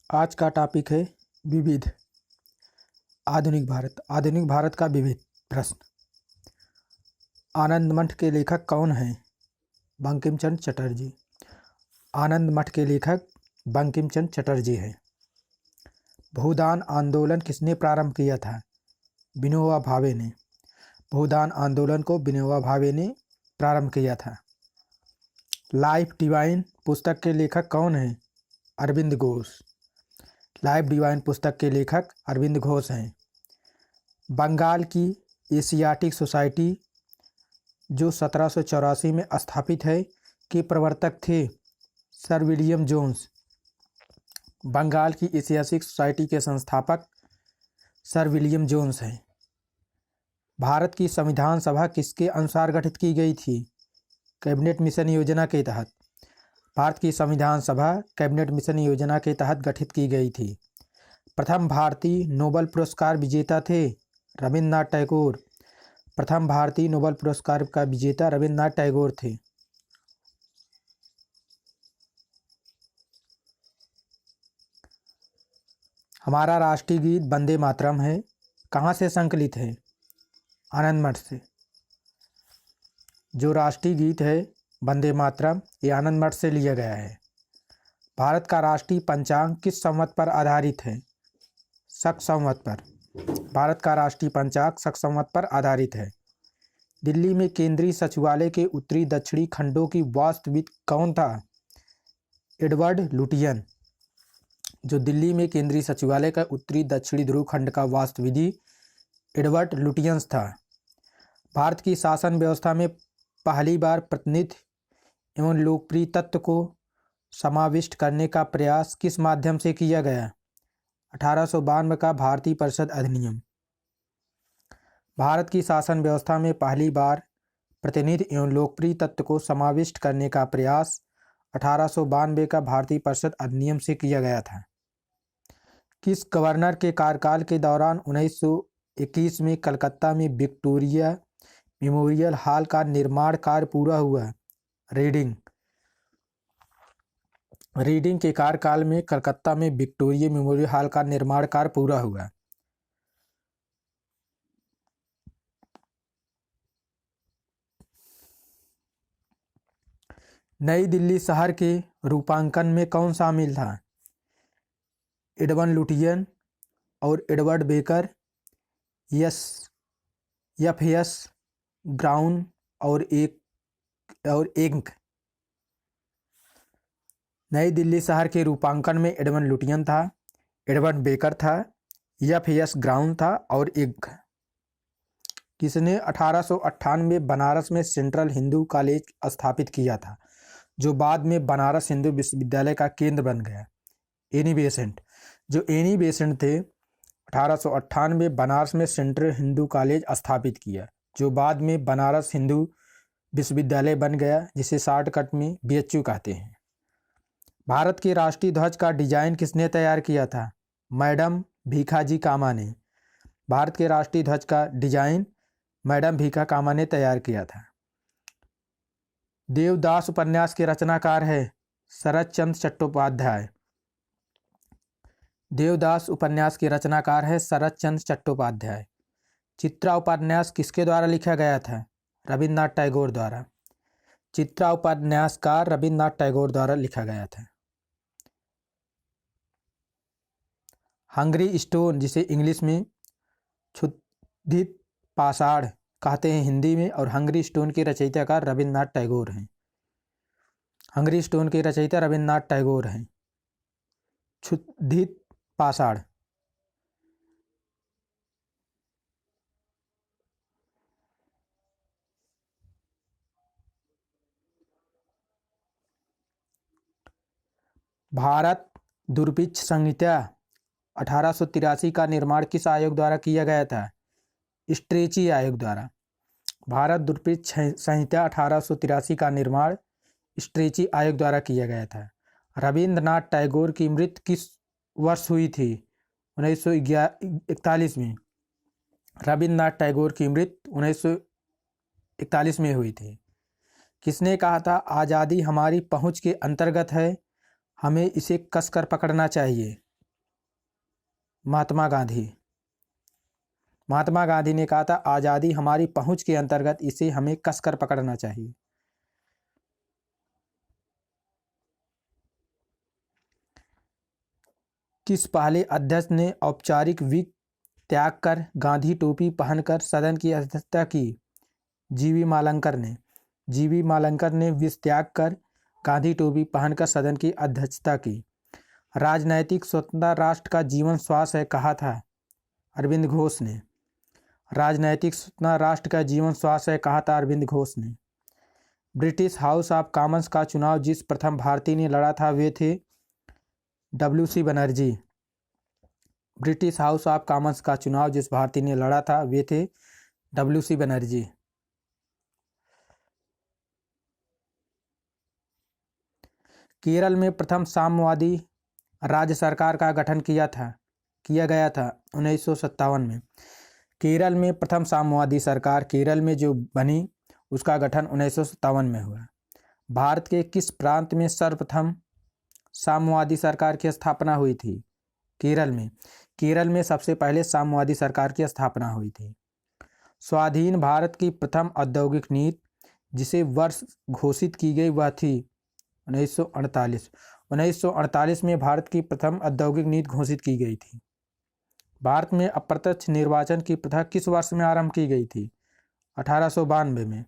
आज का टॉपिक है विविध। आधुनिक भारत का विविध प्रश्न। आनंद मठ के लेखक कौन हैं? बंकिम चंद्र चटर्जी। आनंद मठ के लेखक बंकिम चंद्र चटर्जी हैं। भूदान आंदोलन किसने प्रारंभ किया था? विनोबा भावे ने। भूदान आंदोलन को विनोबा भावे ने प्रारंभ किया था। लाइफ डिवाइन पुस्तक के लेखक कौन हैं? अरविंद घोष। लाइफ डिवाइन पुस्तक के लेखक अरविंद घोष हैं। बंगाल की एशियाटिक सोसाइटी जो 1784 में स्थापित है के प्रवर्तक थे सर विलियम जोन्स। बंगाल की एशियाटिक सोसाइटी के संस्थापक सर विलियम जोन्स हैं। भारत की संविधान सभा किसके अनुसार गठित की गई थी? कैबिनेट मिशन योजना के तहत। भारत की संविधान सभा कैबिनेट मिशन योजना के तहत गठित की गई थी। प्रथम भारतीय नोबेल पुरस्कार विजेता थे रविन्द्रनाथ टैगोर। प्रथम भारतीय नोबेल पुरस्कार का विजेता रविन्द्रनाथ टैगोर थे। हमारा राष्ट्रीय गीत वंदे मातरम है। कहाँ से संकलित है? आनंद मठ से। जो राष्ट्रीय गीत है वंदे मातरम ये आनंद मठ से लिया गया है। भारत का राष्ट्रीय पंचांग किस संवत पर आधारित है? शक संवत पर। भारत का राष्ट्रीय पंचांग शक संवत पर आधारित है। दिल्ली में केंद्रीय सचिवालय के उत्तरी दक्षिणी खंडों की वास्तुविद कौन था? Edward Lutyens. जो दिल्ली में केंद्रीय सचिवालय का उत्तरी दक्षिणी ध्रुव खंड का वास्तुविदी एडवर्ड लुटियंस था। भारत की शासन व्यवस्था में पहली बार प्रतिनिधि एवं लोकप्रिय तत्व को समाविष्ट करने का प्रयास किस माध्यम से किया गया? 1892 का भारतीय परिषद अधिनियम। भारत की शासन व्यवस्था में पहली बार प्रतिनिधि एवं लोकप्रिय तत्व को समाविष्ट करने का प्रयास 1892 का भारतीय परिषद अधिनियम से किया गया था। किस गवर्नर के कार्यकाल के दौरान 1921 में कलकत्ता में विक्टोरिया मेमोरियल हॉल का निर्माण कार्य पूरा हुआ? रीडिंग के कार्यकाल में कलकत्ता में विक्टोरिया मेमोरियल हॉल का निर्माण कार्य पूरा हुआ। नई दिल्ली शहर के रूपांकन में कौन शामिल था? एडवर्ड लुटियन और एडवर्ड बेकर, एफ.एस. ब्राउन और इंक। नई दिल्ली शहर के रूपांकन में एडवर्ड लुटियन था, एडवर्ड बेकर था, एफ.एस. ब्राउन था और इंक। किसने 1898 बनारस में सेंट्रल हिंदू कॉलेज स्थापित किया था जो बाद में बनारस हिंदू विश्वविद्यालय का केंद्र बन गया? Annie Besant. जो एनी बेसेंट थे 1898 बनारस में सेंट्रल हिंदू कॉलेज स्थापित किया जो बाद में बनारस हिंदू विश्वविद्यालय बन गया जिसे शॉर्टकट में BHU कहते हैं। भारत के राष्ट्रीय ध्वज का डिजाइन किसने तैयार किया था? मैडम भीखाजी कामा ने। भारत के राष्ट्रीय ध्वज का डिजाइन मैडम भीखा कामा ने तैयार किया था। देवदास उपन्यास के रचनाकार है शरत चंद्र चट्टोपाध्याय। देवदास उपन्यास के रचनाकार है शरत चंद्र चट्टोपाध्याय। चित्रा उपन्यास किसके द्वारा लिखा गया था? रविन्द्रनाथ टैगोर द्वारा। चित्रा उपन्यासकार रविन्द्रनाथ टैगोर द्वारा लिखा गया था। हंगरी स्टोन जिसे इंग्लिश में क्षुधित पाषाण कहते हैं हिंदी में, और हंगरी स्टोन के रचयिताकार रविन्द्रनाथ टैगोर हैं। हंगरी स्टोन के रचयिता रविन्द्रनाथ टैगोर हैं। क्षुधित पाषाण। भारत दूरपीक्ष संहिता 1883 का निर्माण किस आयोग द्वारा किया गया था? स्ट्रेची आयोग द्वारा। भारत दूरपीक्ष संहिता 1883 का निर्माण स्ट्रेची आयोग द्वारा किया गया था। रविन्द्रनाथ टैगोर की मृत्यु किस वर्ष हुई थी? 1941 में। रविन्द्रनाथ टैगोर की मृत्यु 1941 में हुई थी। किसने कहा था आज़ादी हमारी पहुंच के अंतर्गत है, हमें इसे कसकर पकड़ना चाहिए? महात्मा गांधी। महात्मा गांधी ने कहा था आज़ादी हमारी पहुंच के अंतर्गत, इसे हमें कसकर पकड़ना चाहिए। किस पहले अध्यक्ष ने औपचारिक विग त्याग कर गांधी टोपी पहनकर सदन की अध्यक्षता की? जीवी मालंकर ने। जीवी मालंकर ने विग त्याग कर गांधी टोपी पहनकर सदन की अध्यक्षता की। राजनैतिक स्वतंत्रता राष्ट्र का जीवन श्वास है, कहा था? अरविंद घोष ने। राजनैतिक स्वतंत्रता राष्ट्र का जीवन श्वास है, कहा था? अरविंद घोष ने। ब्रिटिश हाउस ऑफ कॉमन्स का चुनाव जिस प्रथम भारतीय ने लड़ा था वे थे W C. Banerjee. British House of Commons का चुनाव जिस भारतीय ने लड़ा था वे थे डब्ल्यू.सी. बनर्जी। केरल में प्रथम साम्यवादी राज्य सरकार का गठन किया गया था 1957 में। केरल में प्रथम साम्यवादी सरकार केरल में जो बनी उसका गठन 1957 में हुआ। भारत के किस प्रांत में सर्वप्रथम साम्यवादी सरकार की स्थापना हुई थी? केरल में। केरल में सबसे पहले साम्यवादी सरकार की स्थापना हुई थी। स्वाधीन भारत की प्रथम औद्योगिक नीति जिसे वर्ष घोषित की गई वह थी 1948। 1948 में भारत की प्रथम औद्योगिक नीति घोषित की गई थी। भारत में अप्रत्यक्ष निर्वाचन की प्रथा किस वर्ष में आरंभ की गई थी? 1892 में।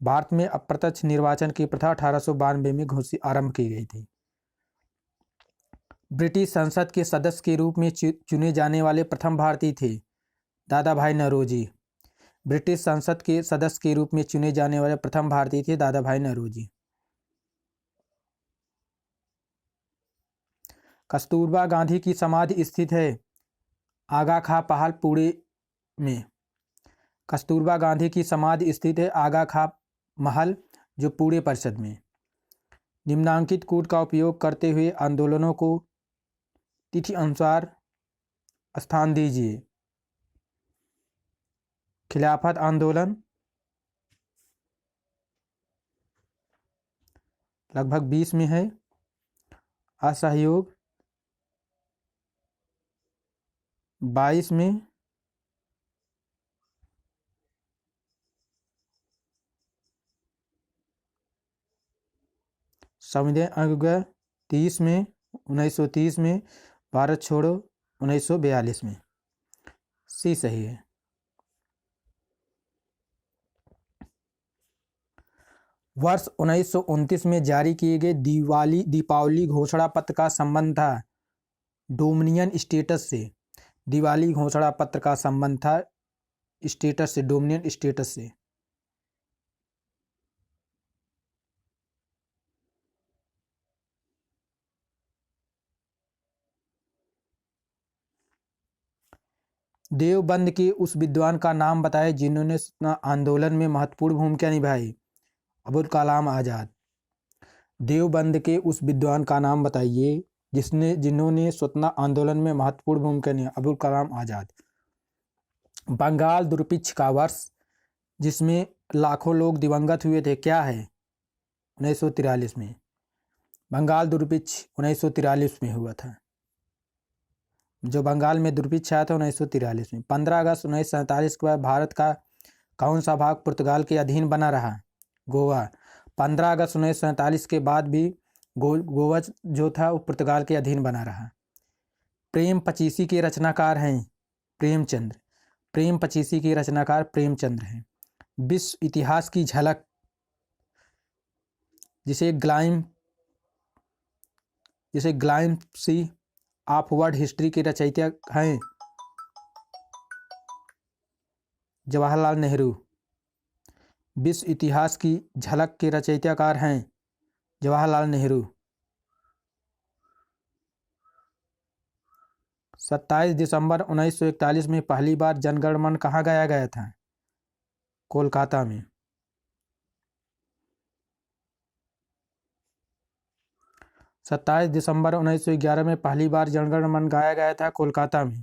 भारत में अप्रत्यक्ष निर्वाचन की प्रथा 1892 में आरंभ की गई थी। ब्रिटिश संसद के सदस्य के रूप में चुने जाने वाले प्रथम भारतीय थे दादा भाई नौरोजी। ब्रिटिश संसद के सदस्य के रूप में चुने जाने वाले प्रथम भारतीय थे दादा भाई नौरोजी। कस्तूरबा गांधी की समाधि स्थित है आगा खां पहाड़ पुणे में। कस्तूरबा गांधी की समाधि स्थित है आगा खां महल जो पुणे परिषद में। निम्नांकित कोड का उपयोग करते हुए आंदोलनों को तिथि अनुसार स्थान दीजिए। खिलाफत आंदोलन लगभग 20 में है। असहयोग 22 में। संविधान अंग 30 में 1930 में। भारत छोड़ो 1942 में। सी सही है। वर्ष 1929 में जारी किए गए दीपावली घोषणा पत्र का संबंध था डोमिनियन स्टेटस से। दिवाली घोषणा पत्र का संबंध था स्टेटस से, डोमिनियन स्टेटस से। देवबंद के उस विद्वान का नाम बताएं जिन्होंने स्वतंत्रता आंदोलन में महत्वपूर्ण भूमिका निभाई। अबुल कलाम आज़ाद। देवबंद के उस विद्वान का नाम बताइए जिन्होंने स्वतंत्रता आंदोलन में महत्वपूर्ण भूमिका निभाई। अबुल कलाम आज़ाद। बंगाल दुर्भिक्ष का वर्ष जिसमें लाखों लोग दिवंगत हुए थे क्या है? 1943 में। बंगाल दुर्भिक्ष 1943 में हुआ था। जो बंगाल में दुर्भिक्ष आया था 1943 में। 15 अगस्त 1947 के बाद भारत का कौन सा भाग पुर्तगाल के अधीन बना रहा? गोवा। 15 अगस्त 1947 के बाद भी गोवा जो था वो पुर्तगाल के अधीन बना रहा। प्रेम पचीसी के रचनाकार हैं प्रेमचंद्र। प्रेम पचीसी के रचनाकार प्रेमचंद्र हैं। विश्व इतिहास की झलक जिसे ग्लाइम्सी ऑफ वर्ल्ड हिस्ट्री के रचयिता हैं जवाहरलाल नेहरू। विश्व इतिहास की झलक के रचयिताकार हैं जवाहरलाल नेहरू। 27 दिसंबर 1941 में पहली बार जनगण मन कहाँ गाया गया था? कोलकाता में। 27 दिसंबर 1911 में पहली बार जनगण मन गाया गया था कोलकाता में।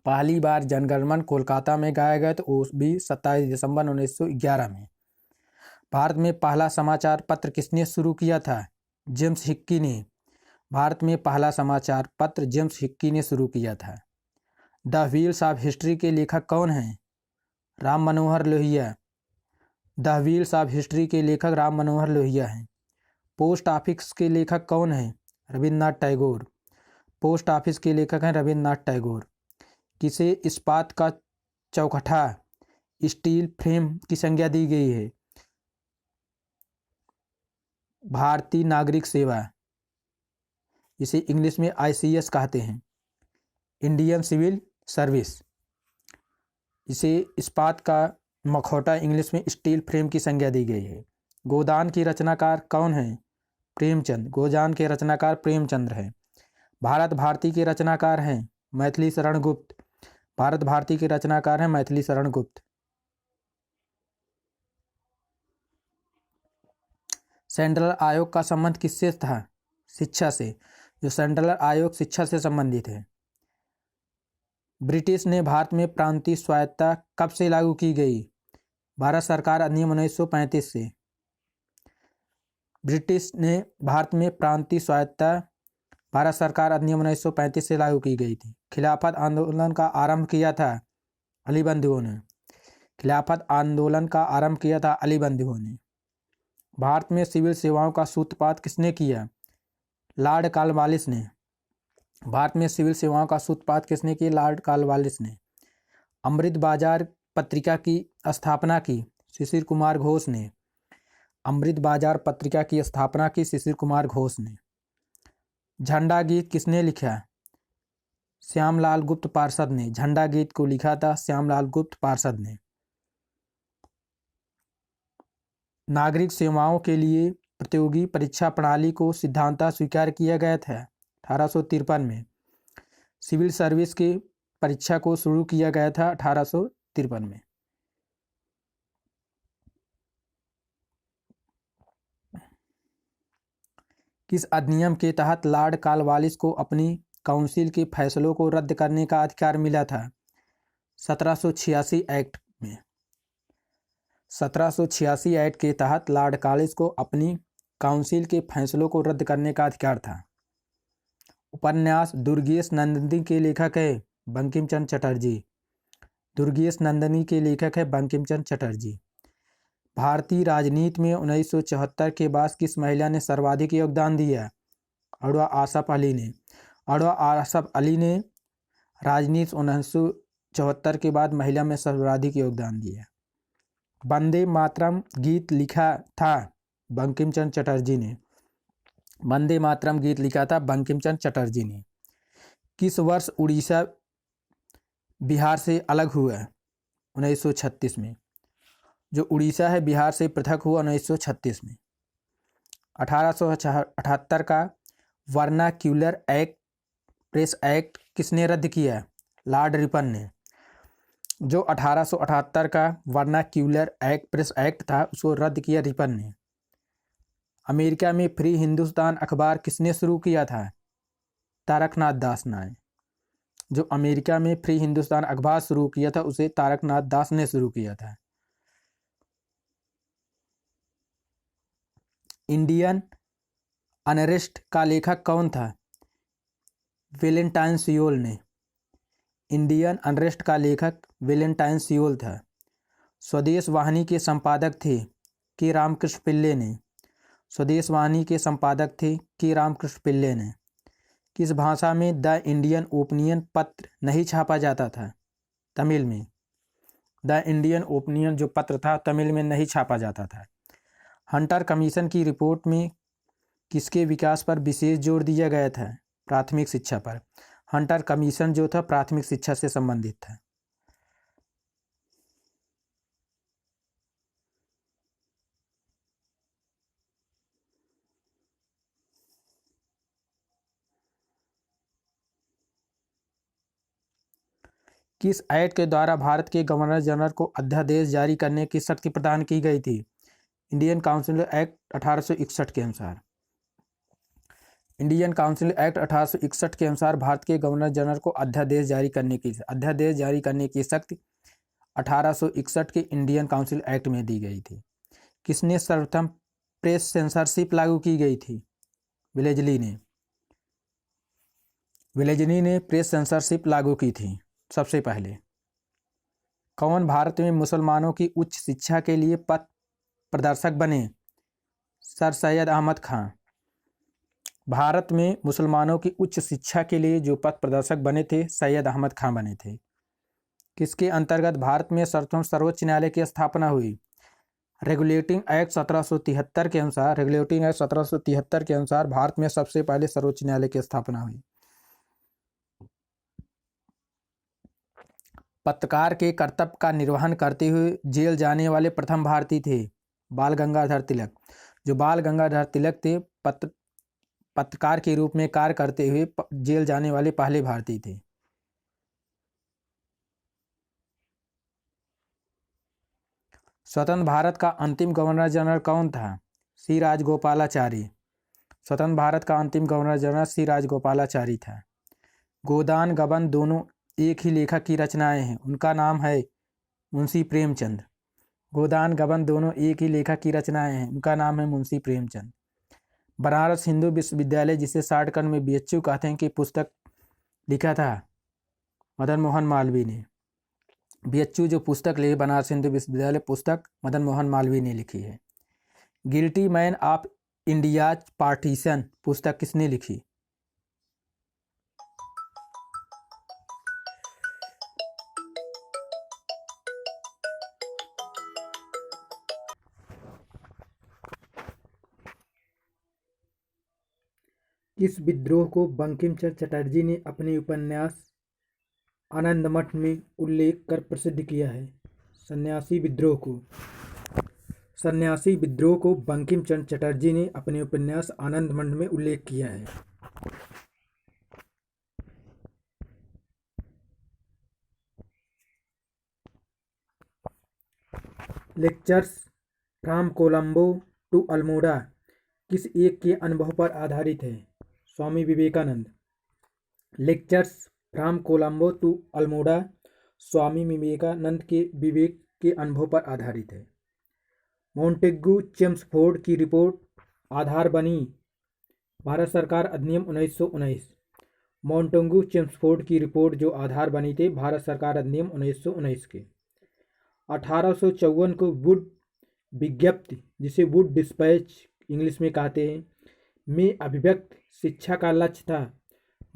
पहली बार जनगण मन कोलकाता में गाया गया तो वो भी 27 दिसंबर 1911 में। भारत में पहला समाचार पत्र किसने शुरू किया था? जेम्स हिक्की ने। भारत में पहला समाचार पत्र जेम्स हिक्की ने शुरू किया था। द व्हील्स ऑफ हिस्ट्री के लेखक कौन हैं? Ram Manohar Lohia. The wheels of history के लेखक राम मनोहर लोहिया हैं। पोस्ट ऑफिस के लेखक कौन हैं? रविन्द्रनाथ टैगोर। पोस्ट ऑफिस के लेखक हैं रविन्द्रनाथ टैगोर। किसे इस्पात का चौखटा स्टील फ्रेम की संज्ञा दी गई है? भारतीय नागरिक सेवा, इसे इंग्लिश में ICS कहते हैं, इंडियन सिविल सर्विस। इसे इस्पात का मखौटा इंग्लिश में स्टील फ्रेम की संज्ञा दी गई है। गोदान की रचनाकार कौन है? प्रेमचंद। गोदान के रचनाकार प्रेमचंद्र हैं। भारत भारती के रचनाकार हैं मैथिली शरण गुप्त। भारत भारती के रचनाकार हैं मैथिली शरण गुप्त। सेंट्रल आयोग का संबंध किससे था? शिक्षा से। जो सेंट्रल आयोग शिक्षा से संबंधित है। ब्रिटिश ने भारत में प्रांतीय स्वायत्तता कब से लागू की गई? भारत सरकार अधिनियम 1935 से। ब्रिटिश ने भारत में प्रांतीय स्वायत्तता भारत सरकार अधिनियम 1935 से लागू की गई थी। खिलाफत आंदोलन का आरंभ किया था अली बंधुओं ने। खिलाफत आंदोलन का आरंभ किया था अली बंधुओं ने। भारत में सिविल सेवाओं का सूत्रपात किसने किया? लॉर्ड कॉर्नवालिस ने। भारत में सिविल सेवाओं का सूत्रपात किसने किया? लॉर्ड कॉर्नवालिस ने। अमृत बाजार पत्रिका की स्थापना की शिशिर कुमार घोष ने। अमृत बाजार पत्रिका की स्थापना की शिशिर कुमार घोष ने। झंडा गीत किसने लिखा? श्यामलाल गुप्त पार्षद ने। झंडा गीत को लिखा था श्यामलाल गुप्त पार्षद ने। नागरिक सेवाओं के लिए प्रतियोगी परीक्षा प्रणाली को सिद्धांततः स्वीकार किया गया था 1853 में। सिविल सर्विस की परीक्षा को शुरू किया गया था 1853 में। किस अधिनियम के तहत लॉर्ड कॉर्नवालिस को अपनी काउंसिल के फैसलों को रद्द करने का अधिकार मिला था? 1786 एक्ट में। 1786 एक्ट के तहत लॉर्ड कॉर्नवालिस को अपनी काउंसिल के फैसलों को रद्द करने का अधिकार था। उपन्यास दुर्गेश नंदिनी के लेखक है बंकिम चंद्र चटर्जी। दुर्गेश नंदिनी के लेखक है बंकिम चंद्र चटर्जी। भारतीय राजनीति में 1974 के बाद किस महिला ने सर्वाधिक योगदान दिया? अडवा आसफ अली ने। अडवा आसफ अली ने राजनीति 1974 के बाद महिला में सर्वाधिक योगदान दिया। वंदे मातरम गीत लिखा था बंकिम चंद्र चटर्जी ने। वंदे मातरम गीत लिखा था बंकिम चंद्र चटर्जी ने। किस वर्ष उड़ीसा बिहार से अलग हुआ? 1936 में। जो उड़ीसा है बिहार से पृथक हुआ 1936 में। 1878 का वर्नाक्यूलर एक्ट प्रेस एक्ट किसने रद्द किया? लॉर्ड रिपन ने। जो 1878 का वर्नाक्यूलर एक्ट प्रेस एक्ट था उसको रद्द किया रिपन ने। अमेरिका में फ्री हिंदुस्तान अखबार किसने शुरू किया था? तारकनाथ दास ने। जो अमेरिका में फ्री हिंदुस्तान अखबार शुरू किया था उसे तारकनाथ दास ने शुरू किया था। इंडियन अनरेस्ट का लेखक कौन था? वैलेंटाइन सियोल ने। इंडियन अनरेस्ट का लेखक वैलेंटाइन सियोल था। स्वदेश वाहिनी के संपादक थे के रामकृष्ण पिल्ले ने। स्वदेश वाहिनी के संपादक थे के रामकृष्ण पिल्ले ने। किस भाषा में द इंडियन ओपिनियन पत्र नहीं छापा जाता था? तमिल में। द इंडियन ओपिनियन जो पत्र था तमिल में नहीं छापा जाता था। हंटर कमीशन की रिपोर्ट में किसके विकास पर विशेष जोर दिया गया था? प्राथमिक शिक्षा पर। हंटर कमीशन जो था प्राथमिक शिक्षा से संबंधित था। किस एक्ट के द्वारा भारत के गवर्नर जनरल को अध्यादेश जारी करने की शक्ति प्रदान की गई थी? इंडियन काउंसिल एक्ट 1861 के अनुसार। इंडियन काउंसिल एक्ट 1861 के अनुसार भारत के गवर्नर जनरल को अध्यादेश जारी करने की शक्ति 1861 के इंडियन काउंसिल एक्ट में दी गई थी। किसने सर्वप्रथम प्रेस सेंसरशिप लागू की गई थी? वेलेस्ली ने। विलेजनी ने प्रेस सेंसरशिप लागू की थी सबसे पहले। कौन भारत में मुसलमानों की उच्च शिक्षा के लिए पथ प्रदर्शक बने? सर सैयद अहमद खां। भारत में मुसलमानों की उच्च शिक्षा के लिए जो पथ प्रदर्शक बने थे, सैयद अहमद खां बने थे। किसके अंतर्गत भारत में सर्वोच्च न्यायालय की स्थापना हुई? रेगुलेटिंग एक्ट 1773 के अनुसार भारत में सबसे पहले सर्वोच्च न्यायालय की स्थापना हुई। पत्रकार के कर्तव्य का निर्वहन करते हुए जेल जाने वाले प्रथम भारतीय थे बाल गंगाधर तिलक। जो बाल गंगाधर तिलक थे, पत्रकार के रूप में कार्य करते हुए जेल जाने वाले पहले भारतीय थे। स्वतंत्र भारत का अंतिम गवर्नर जनरल कौन था? सी राजगोपालाचारी। स्वतंत्र भारत का अंतिम गवर्नर जनरल सी राजगोपालाचारी था। गोदान गबन दोनों एक ही लेखक की रचनाएं हैं, उनका नाम है मुंशी प्रेमचंद। गोदान गबन दोनों एक ही लेखक की रचनाएं हैं, उनका नाम है मुंशी प्रेमचंद। बनारस हिंदू विश्वविद्यालय, जिसे शॉर्टकट में BHU कहते हैं, की पुस्तक लिखा था मदन मोहन मालवीय ने। BHU जो पुस्तक ले, बनारस हिंदू विश्वविद्यालय पुस्तक मदन मोहन मालवीय ने लिखी है। Guilty man of India's partition पुस्तक किसने लिखी? किस विद्रोह को बंकिम चंद्र चटर्जी ने अपने उपन्यास आनंदमठ में उल्लेख कर प्रसिद्ध किया है? सन्यासी विद्रोह को बंकिम चंद्र चटर्जी ने अपने उपन्यास आनंदमठ में उल्लेख किया है। Lectures from Colombo to Almora किस एक के अनुभव पर आधारित है? Swami Vivekananda. Lectures from Colombo to Almora Swami Vivekananda के विवेक के अनुभव पर आधारित है। मॉन्टेग्यू चेम्सफोर्ड की रिपोर्ट आधार बनी भारत सरकार अधिनियम 1919। मॉन्टेग्यू चेम्सफोर्ड की रिपोर्ट जो आधार बनी थी भारत सरकार अधिनियम 1919 के। 1854 को वुड विज्ञप्ति, जिसे वुड डिस्पैच इंग्लिश में कहते हैं, में अभिव्यक्त शिक्षा का लक्ष्य था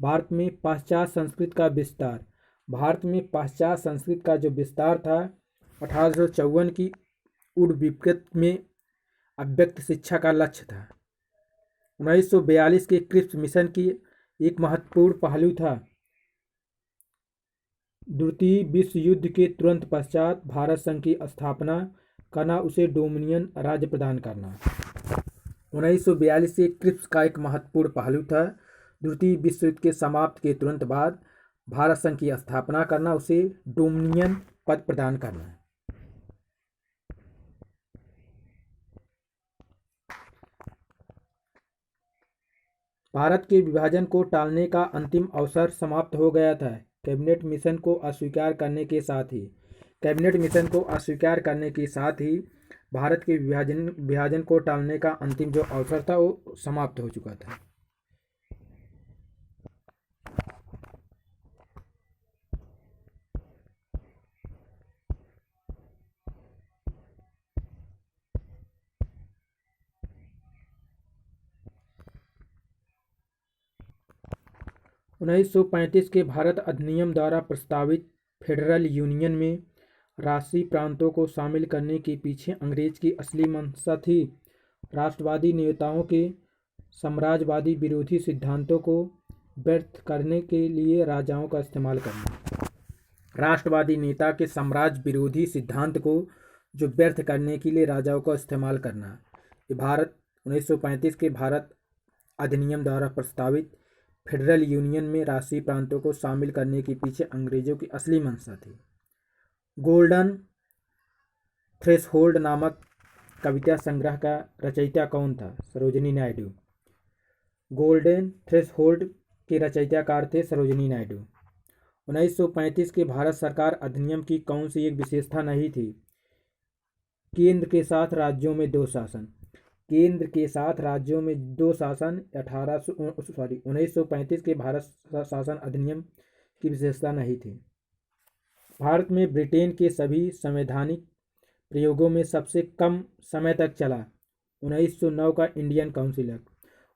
भारत में पाश्चात्य संस्कृत का विस्तार। भारत में पाश्चात्य संस्कृत का जो विस्तार था 1854 की वुड विज्ञप्ति में अभिव्यक्त शिक्षा का लक्ष्य था। 1942 के क्रिप्स मिशन की एक महत्वपूर्ण पहलू था द्वितीय विश्व युद्ध के तुरंत पश्चात भारत संघ की स्थापना करना, उसे डोमिनियन राज्य प्रदान करना। 1942 से क्रिप्स का एक महत्वपूर्ण पहलू था द्वितीय विश्व युद्ध के समाप्ति के तुरंत बाद भारत संघ की स्थापना करना, उसे डोमिनियन पद प्रदान करना। भारत के विभाजन को टालने का अंतिम अवसर समाप्त हो गया था कैबिनेट मिशन को अस्वीकार करने के साथ ही भारत के विभाजन को टालने का अंतिम जो अवसर था वो समाप्त हो चुका था। उन्नीस 1935 के भारत अधिनियम द्वारा प्रस्तावित फेडरल यूनियन में राष्ट्रीय प्रांतों को शामिल करने के पीछे अंग्रेज की असली मंशा थी राष्ट्रवादी नेताओं के साम्राज्यवादी विरोधी सिद्धांतों को व्यर्थ करने के लिए राजाओं का इस्तेमाल करना। राष्ट्रवादी नेता के साम्राज्य विरोधी सिद्धांत को जो व्यर्थ करने के लिए राजाओं का इस्तेमाल करना, ये भारत 1935 के भारत अधिनियम द्वारा प्रस्तावित फेडरल यूनियन में राष्ट्रीय प्रांतों को शामिल करने के पीछे अंग्रेजों की असली मंशा थी। गोल्डन थ्रेशोल्ड नामक कविता संग्रह का रचयिता कौन था? सरोजिनी नायडू। गोल्डन थ्रेशोल्ड के रचयिताकार थे सरोजिनी नायडू। 1935 के भारत सरकार अधिनियम की कौन सी एक विशेषता नहीं थी? केंद्र के साथ राज्यों में दो शासन। केंद्र के साथ राज्यों में दो शासन 1935 के भारत शासन अधिनियम की विशेषता नहीं थी। भारत में ब्रिटेन के सभी संवैधानिक प्रयोगों में सबसे कम समय तक चला 1909 का इंडियन काउंसिल एक्ट।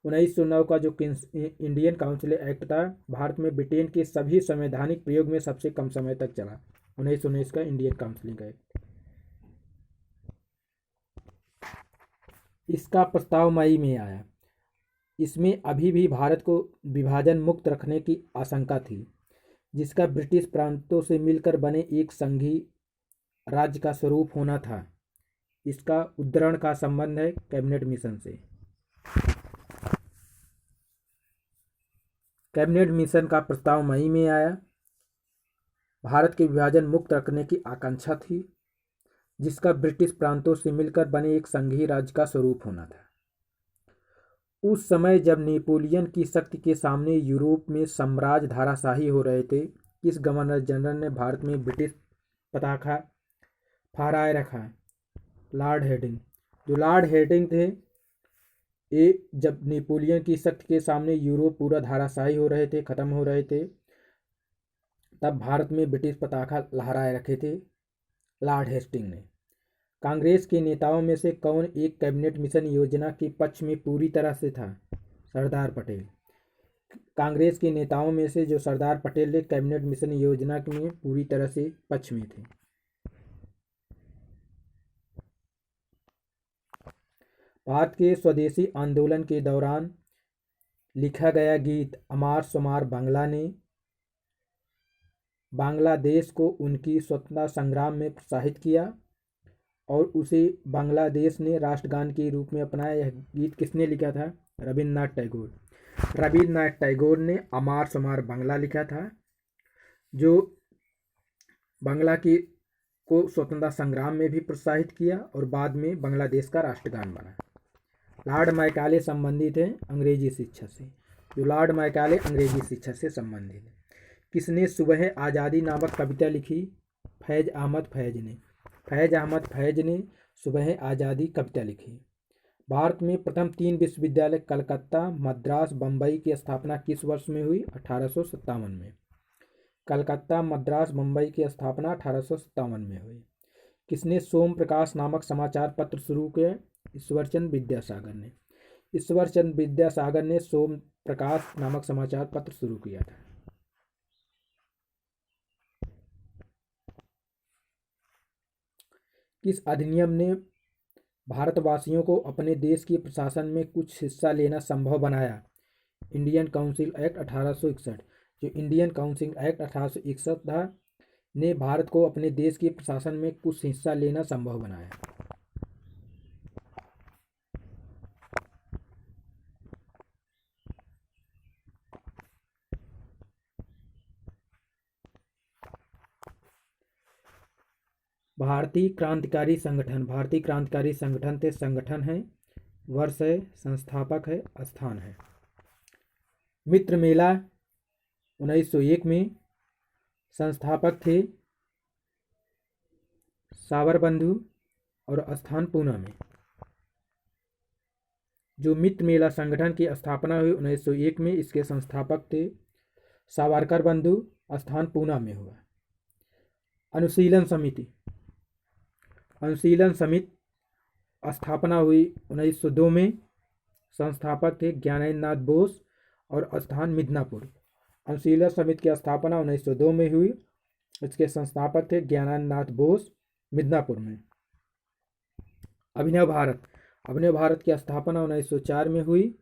1909 का जो इंडियन काउंसिल एक्ट था, भारत में ब्रिटेन के सभी संवैधानिक प्रयोग में सबसे कम समय तक चला 1919 का इंडियन काउंसिल एक्ट। इसका प्रस्ताव मई में आया। इसमें अभी भी भारत को विभाजन मुक्त रखने की आशंका थी, जिसका ब्रिटिश प्रांतों से मिलकर बने एक संघीय राज्य का स्वरूप होना था। इसका उद्धरण का संबंध है कैबिनेट मिशन से। कैबिनेट मिशन का प्रस्ताव मई में आया। भारत के विभाजन मुक्त रखने की आकांक्षा थी, जिसका ब्रिटिश प्रांतों से मिलकर बने एक संघीय राज्य का स्वरूप होना था। उस समय जब नेपोलियन की शक्ति के सामने यूरोप में साम्राज्य धाराशाही हो रहे थे, इस गवर्नर जनरल ने भारत में ब्रिटिश पताका फहराए रखा। लॉर्ड हेडिंग, जो लॉर्ड हेडिंग थे, ये जब नेपोलियन की शक्ति के सामने यूरोप पूरा धाराशाही हो रहे थे, ख़त्म हो रहे थे, तब भारत में ब्रिटिश पताका लहराए रखे थे लॉर्ड हेस्टिंग ने। कांग्रेस के नेताओं में से कौन एक कैबिनेट मिशन योजना के पक्ष में पूरी तरह से था? सरदार पटेल। कांग्रेस के नेताओं में से जो सरदार पटेल ने कैबिनेट मिशन योजना में पूरी तरह से पक्ष में थे। भारत के स्वदेशी आंदोलन के दौरान लिखा गया गीत अमार सुमार बांग्ला ने बांग्लादेश को उनकी स्वतंत्रता संग्राम में प्रोत्साहित किया और उसे बांग्लादेश ने राष्ट्रगान के रूप में अपनाया। यह गीत किसने लिखा था? रविन्द्रनाथ टैगोर। रविन्द्रनाथ टैगोर ने अमार सुमार बांग्ला लिखा था, जो बांग्ला की को स्वतंत्रता संग्राम में भी प्रोत्साहित किया और बाद में बांग्लादेश का राष्ट्रगान बना। लॉर्ड मैकाले संबंधित हैं अंग्रेजी शिक्षा से। जो लॉर्ड मैकाले अंग्रेजी शिक्षा से संबंधित है। किसने सुबह आज़ादी नामक कविता लिखी? फैज़ अहमद फैज़ ने। फैज़ अहमद फैज़ ने सुबह आज़ादी कविता लिखी। भारत में प्रथम 3 विश्वविद्यालय कलकत्ता, मद्रास, बम्बई की स्थापना किस वर्ष में हुई? 1857 में। कलकत्ता, मद्रास, बम्बई की स्थापना 1857 में हुई। किसने सोम प्रकाश नामक समाचार पत्र शुरू किया? ईश्वरचंद विद्यासागर ने। ईश्वरचंद विद्यासागर ने सोम प्रकाश नामक समाचार पत्र शुरू किया था। किस अधिनियम ने भारतवासियों को अपने देश के प्रशासन में कुछ हिस्सा लेना संभव बनाया? Indian council act 1861। जो इंडियन काउंसिल एक्ट 1861 था, ने भारत को अपने देश के प्रशासन में कुछ हिस्सा लेना संभव बनाया। भारतीय क्रांतिकारी संगठन। भारतीय क्रांतिकारी संगठन थे संगठन है, वर्ष है, संस्थापक है, स्थान है। मित्र मेला 1901 में। संस्थापक थे साबरबंधु और स्थान पूना में। जो मित्र मेला संगठन की स्थापना हुई 1901 में, इसके संस्थापक थे सावरकर बंधु, स्थान पूना में हुआ। अनुशीलन समिति। अनुशीलन समिति स्थापना हुई 1902 में। संस्थापक थे ज्ञानेंद्र नाथ बोस और स्थान मिदनापुर। अनुशीलन समिति की स्थापना 1902 में हुई। इसके संस्थापक थे ज्ञानेंद्र नाथ बोस, मिदनापुर में। अभिनव भारत। अभिनव भारत की स्थापना 1904 में हुई।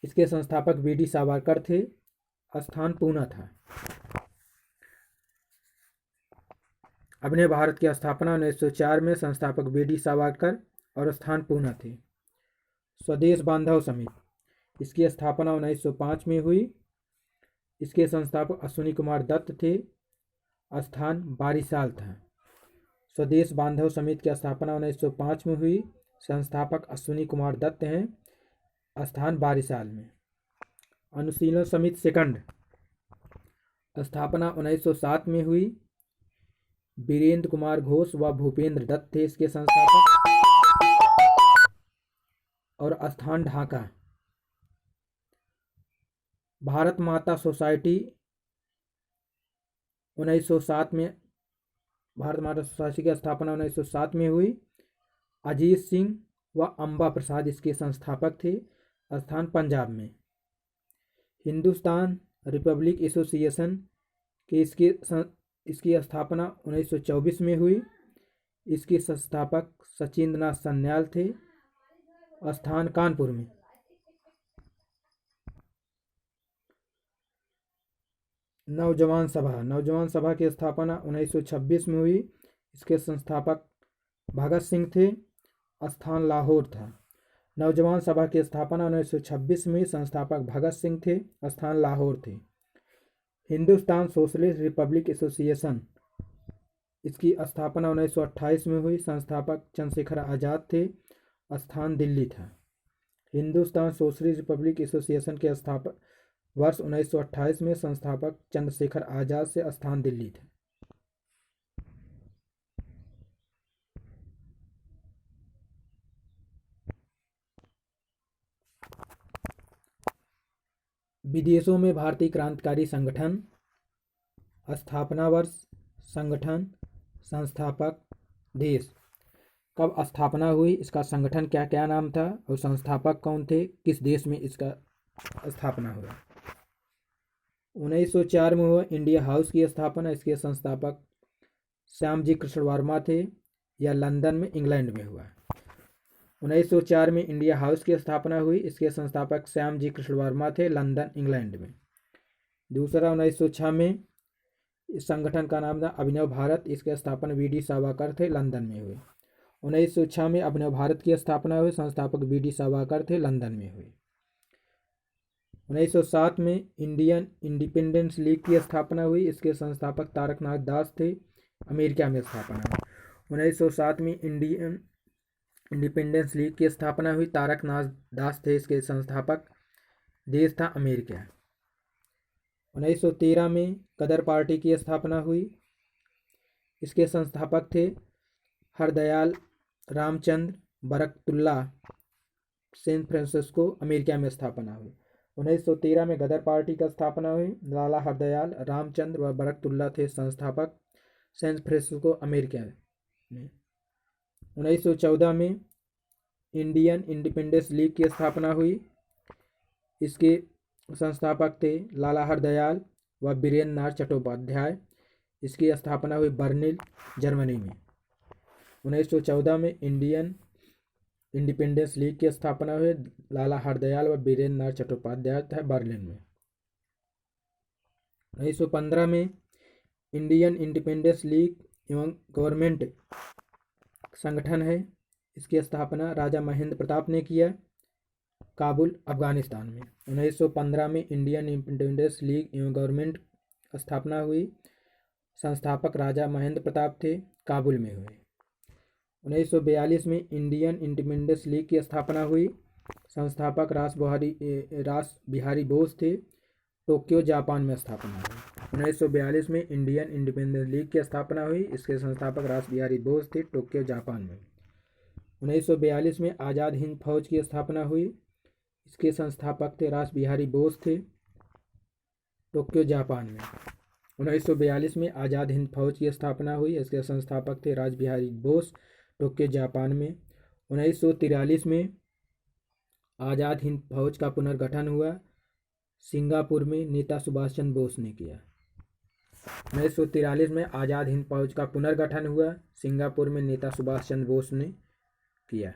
इसके संस्थापक वी.डी. सावरकर थे, स्थान पूना था। अभिनव भारत की स्थापना 1904 में, संस्थापक वी.डी. सावरकर और स्थान पूना थे। स्वदेश बांधव समिति। इसकी स्थापना 1905 में हुई। इसके संस्थापक अश्विनी कुमार दत्त थे, स्थान बारिशाल था। स्वदेश बांधव समिति की स्थापना 1905 में हुई। संस्थापक अश्विनी कुमार दत्त हैं, स्थान बारिशाल में। अनुशीलन समिति सेकंड स्थापना 1907 में हुई। वीरेंद्र कुमार घोष व भूपेंद्र दत्त थे इसके संस्थापक। और स्थान ढाका। भारत माता सोसाइटी 1907 में, भारत माता सोसाइटी की स्थापना 1907 में हुई। अजीत सिंह व अम्बा प्रसाद इसके संस्थापक थे। स्थान पंजाब में। हिंदुस्तान रिपब्लिक एसोसिएशन की इसकी स्थापना 1924 में हुई। इसके संस्थापक सचिंद्र नाथ सन्याल थे। स्थान कानपुर में। नौजवान सभा की स्थापना 1926 में हुई। इसके संस्थापक भगत सिंह थे। स्थान लाहौर था। नौजवान सभा की स्थापना 1926 में, संस्थापक भगत सिंह थे। स्थान लाहौर थे। हिंदुस्तान सोशलिस्ट रिपब्लिक एसोसिएशन, इसकी स्थापना 1928 में हुई। संस्थापक चंद्रशेखर आज़ाद थे। स्थान दिल्ली था। हिंदुस्तान सोशलिस्ट रिपब्लिक एसोसिएशन के स्थापक वर्ष 1928 में, संस्थापक चंद्रशेखर आज़ाद से। स्थान दिल्ली था। विदेशों में भारतीय क्रांतिकारी संगठन। स्थापना वर्ष, संगठन, संस्थापक, देश। कब स्थापना हुई, इसका संगठन क्या क्या नाम था और संस्थापक कौन थे, किस देश में इसका स्थापना हुआ। 1904 में हुआ इंडिया हाउस की स्थापना। इसके संस्थापक श्यामजी कृष्ण वर्मा थे। यह लंदन में, इंग्लैंड में हुआ। 1904 में इंडिया हाउस की स्थापना हुई। इसके संस्थापक श्यामजी कृष्ण वर्मा थे। लंदन, इंग्लैंड में। दूसरा 1906 में इस संगठन का नाम था अभिनव भारत। इसके स्थापना वी.डी. सावरकर थे। लंदन में हुए। 1906 में अभिनव भारत की स्थापना हुई। संस्थापक वी.डी. सावरकर थे। लंदन में हुई। 1907 में इंडियन इंडिपेंडेंस लीग की स्थापना हुई। इसके संस्थापक तारकनाथ दास थे। अमेरिका में स्थापना हुई। 1907 में इंडियन इंडिपेंडेंस लीग की स्थापना हुई। तारकनाथ दास थे इसके संस्थापक। देश था अमेरिका। 1913 में गदर पार्टी की स्थापना हुई। इसके संस्थापक थे Hardayal Ramchandra Barkatullah. San Francisco, America में स्थापना हुई। 1913 में गदर पार्टी का स्थापना हुई। लाला हरदयाल रामचंद्र व बरकतुल्ला थे संस्थापक। सैन फ्रांसिस्को, अमेरिका में। 1914 में इंडियन इंडिपेंडेंस लीग की स्थापना हुई। इसके संस्थापक थे लाला हरदयाल व वीरेंद्र नाथ चट्टोपाध्याय। इसकी स्थापना हुई बर्लिन, जर्मनी में। 1914 में इंडियन इंडिपेंडेंस लीग की स्थापना हुई। लाला हरदयाल व वीरेंद्र नाथ चट्टोपाध्याय था, बर्लिन में। 1915 में इंडियन इंडिपेंडेंस लीग एवं गवर्नमेंट संगठन है। इसकी स्थापना राजा महेंद्र प्रताप ने किया, काबुल, अफगानिस्तान में। 1915 में इंडियन इंडिपेंडेंस लीग एवं गवर्नमेंट स्थापना हुई। संस्थापक राजा महेंद्र प्रताप थे, काबुल में हुए। 1942 में इंडियन इंडिपेंडेंस लीग की स्थापना हुई। संस्थापक रास बिहारी बोस थे, टोक्यो, जापान में स्थापना हुई। 1942 में इंडियन इंडिपेंडेंस लीग की स्थापना हुई। इसके संस्थापक रास बिहारी बोस थे, टोक्यो, जापान में। 1942 में आज़ाद हिंद फौज की स्थापना हुई। इसके संस्थापक थे रास बिहारी बोस थे, टोक्यो, जापान में। 1942 में आज़ाद हिंद फौज की स्थापना हुई। इसके संस्थापक थे रास बिहारी बोस, टोक्यो, जापान में। 1943 में आज़ाद हिंद फौज का पुनर्गठन हुआ। सिंगापुर में नेता सुभाष चंद्र बोस ने किया। 1943 में आज़ाद हिंद फौज का पुनर्गठन हुआ। सिंगापुर में नेता सुभाष चंद्र बोस ने किया।